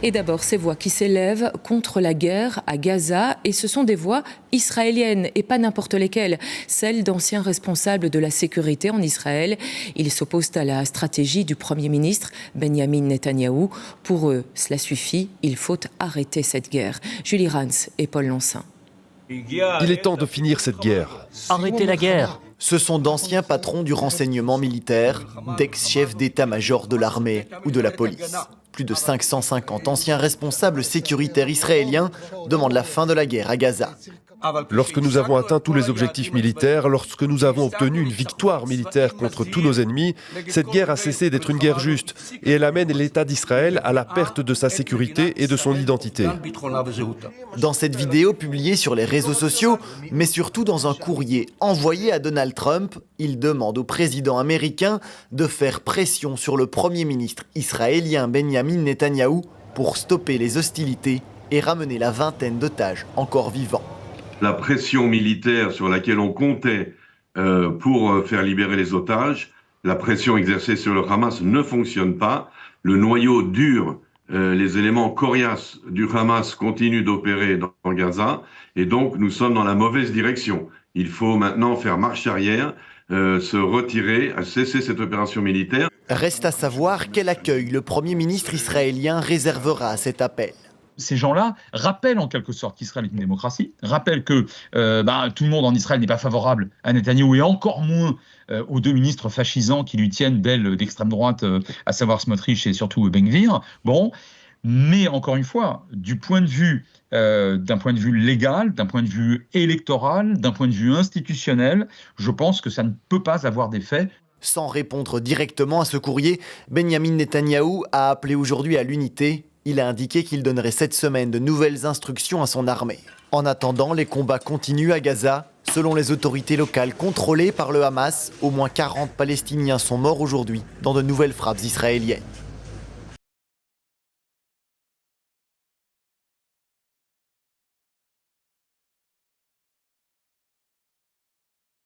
Et d'abord, ces voix qui s'élèvent contre la guerre à Gaza, et ce sont des voix israéliennes, et pas n'importe lesquelles, celles d'anciens responsables de la sécurité en Israël. Ils s'opposent à la stratégie du Premier ministre Benjamin Netanyahou. Pour eux, cela suffit, il faut arrêter cette guerre. Julie Rans et Paul Lancin. Il est temps de finir cette guerre. Arrêtez la guerre. Ce sont d'anciens patrons du renseignement militaire, d'ex-chefs d'état-major de l'armée ou de la police. Plus de 550 anciens responsables sécuritaires israéliens demandent la fin de la guerre à Gaza. Lorsque nous avons atteint tous les objectifs militaires, lorsque nous avons obtenu une victoire militaire contre tous nos ennemis, cette guerre a cessé d'être une guerre juste et elle amène l'État d'Israël à la perte de sa sécurité et de son identité. Dans cette vidéo publiée sur les réseaux sociaux, mais surtout dans un courrier envoyé à Donald Trump, il demande au président américain de faire pression sur le Premier ministre israélien Benjamin Netanyahou pour stopper les hostilités et ramener la vingtaine d'otages encore vivants. La pression militaire sur laquelle on comptait pour faire libérer les otages, la pression exercée sur le Hamas ne fonctionne pas. Le noyau dur, les éléments coriaces du Hamas continuent d'opérer dans Gaza et donc nous sommes dans la mauvaise direction. Il faut maintenant faire marche arrière, se retirer, cesser cette opération militaire. Reste à savoir quel accueil le Premier ministre israélien réservera à cet appel. Ces gens-là rappellent en quelque sorte qu'Israël est une démocratie, rappellent que tout le monde en Israël n'est pas favorable à Netanyahou et encore moins aux deux ministres fascisants qui lui tiennent d'ailes d'extrême droite, à savoir Smotrich et surtout Ben Gvir. Bon, mais encore une fois, d'un point de vue légal, d'un point de vue électoral, d'un point de vue institutionnel, je pense que ça ne peut pas avoir d'effet. Sans répondre directement à ce courrier, Benjamin Netanyahou a appelé aujourd'hui à l'unité. Il a indiqué qu'il donnerait cette semaine de nouvelles instructions à son armée. En attendant, les combats continuent à Gaza. Selon les autorités locales contrôlées par le Hamas, au moins 40 Palestiniens sont morts aujourd'hui dans de nouvelles frappes israéliennes.